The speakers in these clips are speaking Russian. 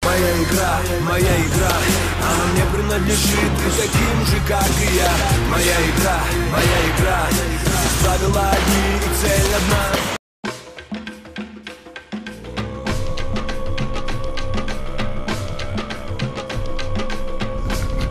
моя игра, она мне принадлежит и таким же, как и я. Моя игра, правила одни и цель одна.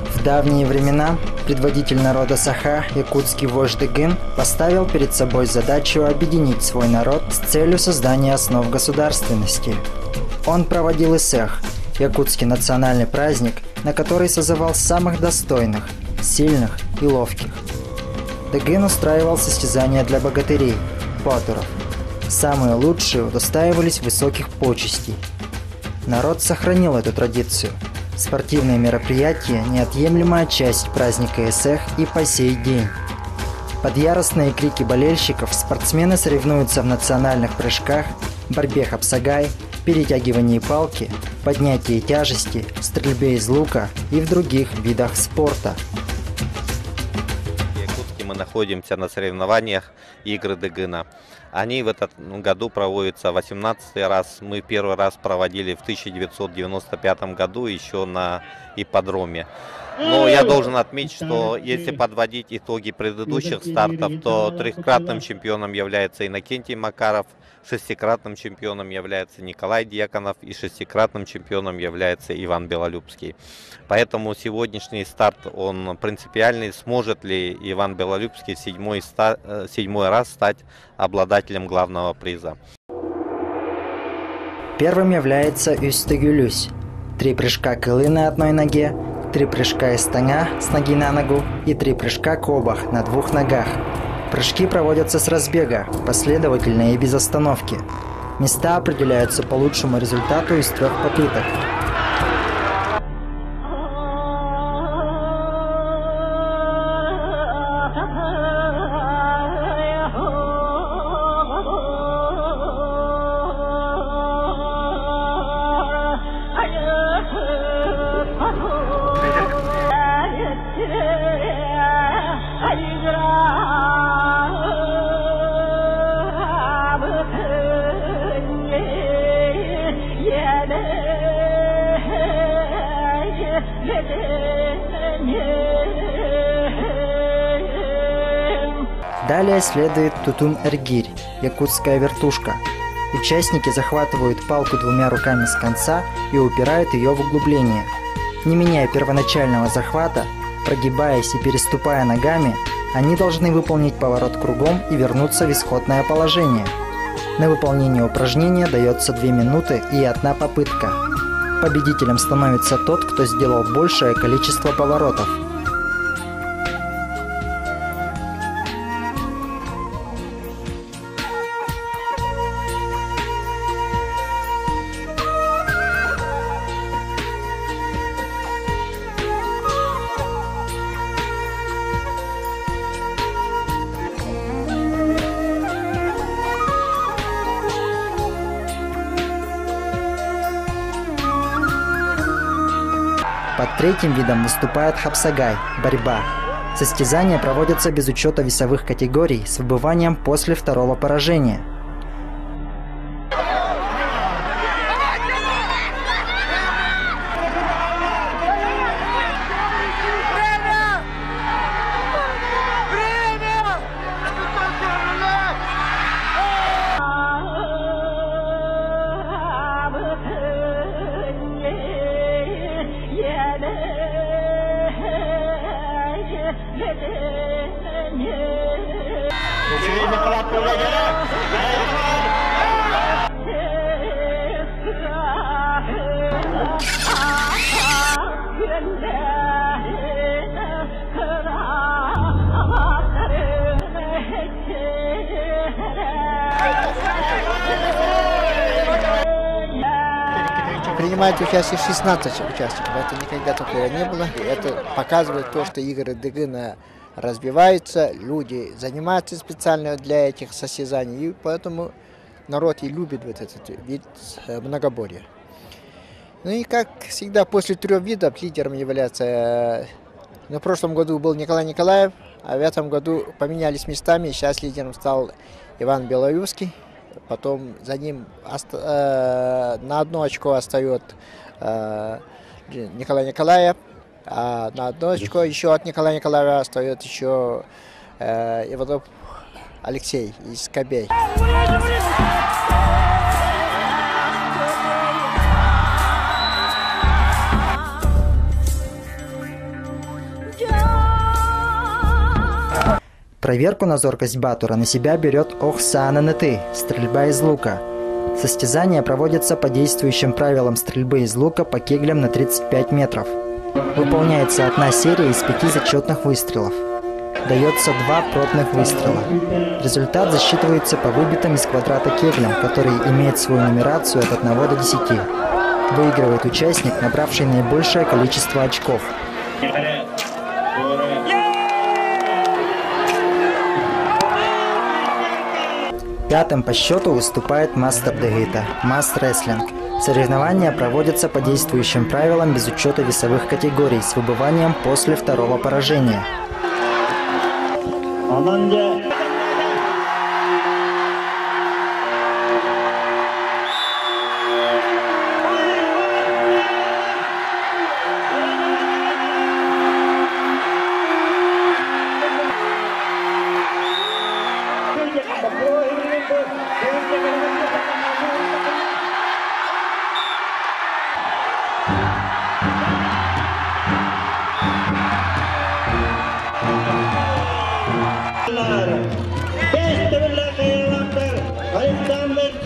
В давние времена предводитель народа Саха, якутский вождь Дыгын, поставил перед собой задачу объединить свой народ с целью создания основ государственности. Он проводил Исэх, якутский национальный праздник, на который созывал самых достойных, сильных и ловких. Дыгын устраивал состязания для богатырей, потуров. Самые лучшие удостаивались высоких почестей. Народ сохранил эту традицию. Спортивные мероприятия – неотъемлемая часть праздника Исэх и по сей день. Под яростные крики болельщиков спортсмены соревнуются в национальных прыжках, борьбе хапсагай, перетягивании палки, поднятии тяжести, стрельбе из лука и в других видах спорта. В Якутске мы находимся на соревнованиях игры Дыгына. Они в этом году проводятся 18-й раз. Мы первый раз проводили в 1995 году еще на ипподроме. Но я должен отметить, что если подводить итоги предыдущих стартов, то трехкратным чемпионом является Иннокентий Макаров, шестикратным чемпионом является Николай Дьяконов и шестикратным чемпионом является Иван Белолюбский. Поэтому сегодняшний старт, он принципиальный. Сможет ли Иван Белолюбский в седьмой раз стать обладателем главного приза? Первым является Устыгюлюсь. 3 прыжка кылы на одной ноге, 3 прыжка из таня с ноги на ногу и 3 прыжка кобах на 2 ногах. Прыжки проводятся с разбега, последовательно и без остановки. Места определяются по лучшему результату из 3 попыток. Далее следует Тутун-Эргирь, якутская вертушка. Участники захватывают палку 2 руками с конца и упирают ее в углубление. Не меняя первоначального захвата, прогибаясь и переступая ногами, они должны выполнить поворот кругом и вернуться в исходное положение. На выполнение упражнения дается 2 минуты и 1 попытка. Победителем становится тот, кто сделал большее количество поворотов. Под 3-м видом выступает хапсагай – борьба. Состязания проводятся без учета весовых категорий с выбыванием после 2-го поражения. Принимает участие 16 участников. Это никогда такого не было. Это показывает то, что игры Дыгына развиваются, люди занимаются специально для этих состязаний, и поэтому народ и любит вот этот вид многоборья. Ну и как всегда, после 3 видов лидером является... На прошлом году был Николай Николаев, а в этом году поменялись местами, и сейчас лидером стал Иван Белолюбский. потом за ним на 1 очко остает Николай Николаев, а на 1 очко еще от Николая Николаева остает еще Иванов Алексей из Кобей. Проверку на зоркость Батура на себя берет Охсана Неты, стрельба из лука. Состязания проводятся по действующим правилам стрельбы из лука по кеглям на 35 метров. Выполняется 1 серия из 5 зачетных выстрелов. Дается 2 пробных выстрела. Результат засчитывается по выбитым из квадрата кеглям, который имеет свою нумерацию от 1 до 10. Выигрывает участник, набравший наибольшее количество очков. Пятым по счету выступает Мастер Дегита, Маст Рестлинг. Соревнования проводятся по действующим правилам без учета весовых категорий с выбыванием после 2-го поражения.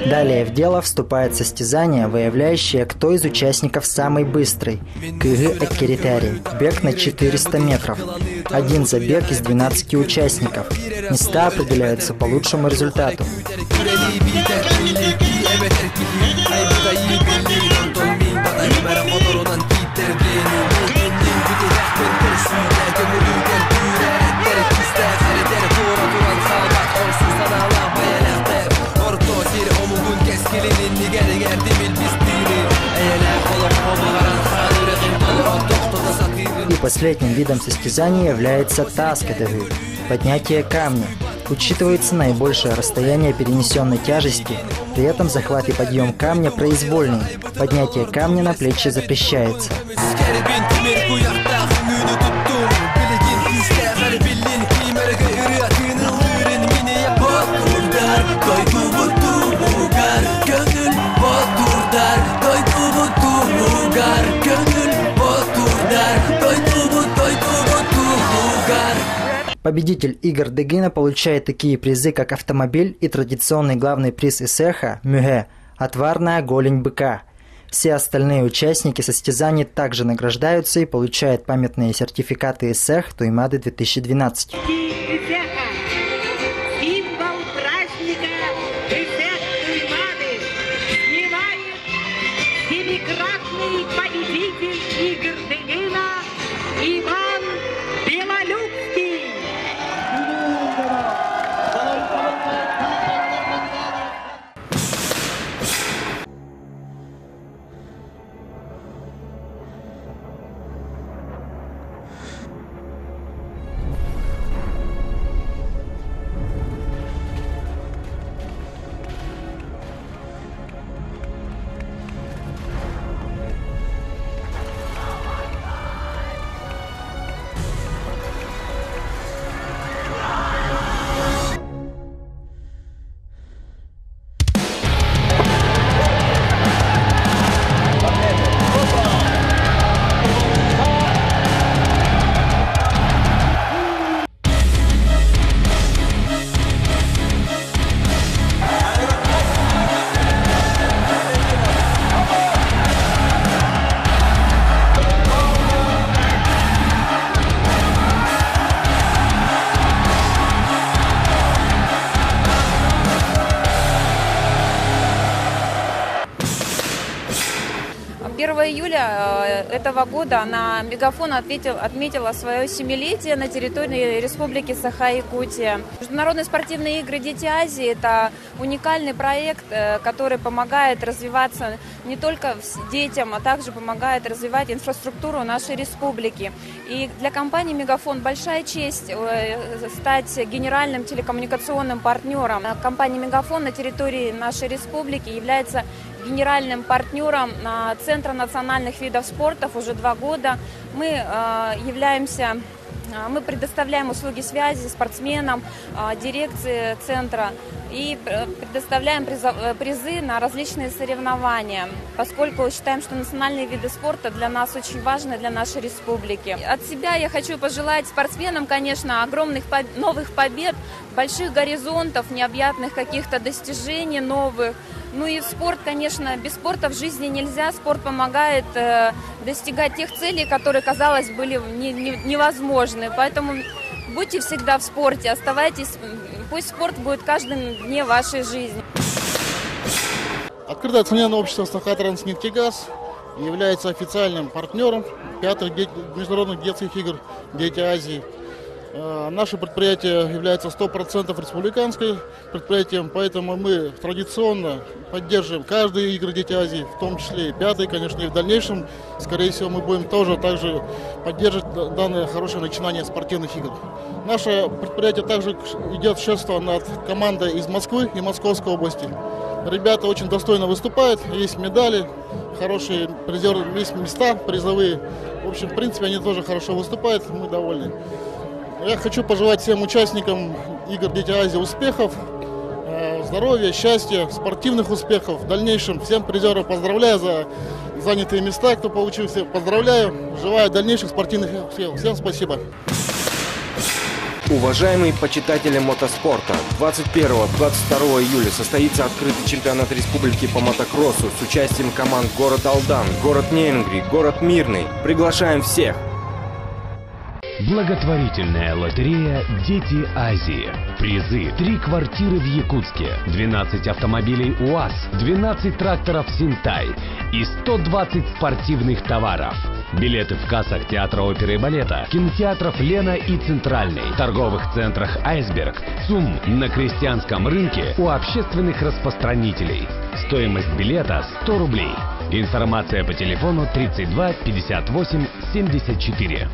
Далее в дело вступает состязание, выявляющее, кто из участников самый быстрый. КГ Эккеритари. Бег на 400 метров. 1 забег из 12 участников. Места определяются по лучшему результату. И последним видом состязания является таскадевы – поднятие камня. Учитывается наибольшее расстояние перенесенной тяжести, при этом захват и подъем камня произвольный. Поднятие камня на плечи запрещается. Победитель игр Дегина получает такие призы, как автомобиль и традиционный главный приз Исеха – мюге – отварная голень быка. Все остальные участники состязаний также награждаются и получают памятные сертификаты Исех Туймады 2012. июля этого года Мегафон отметила свое 7-летие на территории Республики Саха-Якутия. Международные спортивные игры «Дети Азии» – это уникальный проект, который помогает развиваться не только детям, а также помогает развивать инфраструктуру нашей республики. И для компании «Мегафон» большая честь стать генеральным телекоммуникационным партнером. Компания «Мегафон» на территории нашей республики является генеральным партнером Центра национальных видов спорта уже 2 года. Мы предоставляем услуги связи спортсменам, дирекции центра и предоставляем призы на различные соревнования, поскольку считаем, что национальные виды спорта для нас очень важны, для нашей республики. От себя я хочу пожелать спортсменам, конечно, огромных новых побед, больших горизонтов, необъятных каких-то достижений новых. Ну и спорт, конечно, без спорта в жизни нельзя. Спорт помогает достигать тех целей, которые, казалось, были невозможны. Поэтому будьте всегда в спорте, оставайтесь, пусть спорт будет каждым дне вашей жизни. Открытое акционерное общество «Саха-Транснефтегаз» является официальным партнером 5-х международных детских игр «Дети Азии». Наше предприятие является 100% республиканским предприятием, поэтому мы традиционно поддерживаем каждые игры «Дети Азии», в том числе и 5-й, конечно, и в дальнейшем, скорее всего, мы будем также поддерживать данное хорошее начинание спортивных игр. Наше предприятие также идет шефство над командой из Москвы и Московской области. Ребята очень достойно выступают, есть медали, хорошие призеры, есть места призовые. В общем, в принципе, они тоже хорошо выступают, мы довольны. Я хочу пожелать всем участникам игр «Дети Азии» успехов, здоровья, счастья, спортивных успехов. В дальнейшем всем призеров поздравляю за занятые места, кто получил, всех поздравляю. Желаю дальнейших спортивных успехов. Всем спасибо. Уважаемые почитатели мотоспорта, 21-22 июля состоится открытый чемпионат республики по мотокроссу с участием команд город Алдан, город Нейнгри, город Мирный. Приглашаем всех! Благотворительная лотерея «Дети Азии». Призы: 3 квартиры в Якутске, 12 автомобилей УАЗ, 12 тракторов Синтай и 120 спортивных товаров. Билеты в кассах театра оперы и балета, кинотеатров «Лена» и «Центральный», торговых центрах «Айсберг», ЦУМ, на крестьянском рынке, у общественных распространителей. Стоимость билета 100 рублей. Информация по телефону 32 58 74.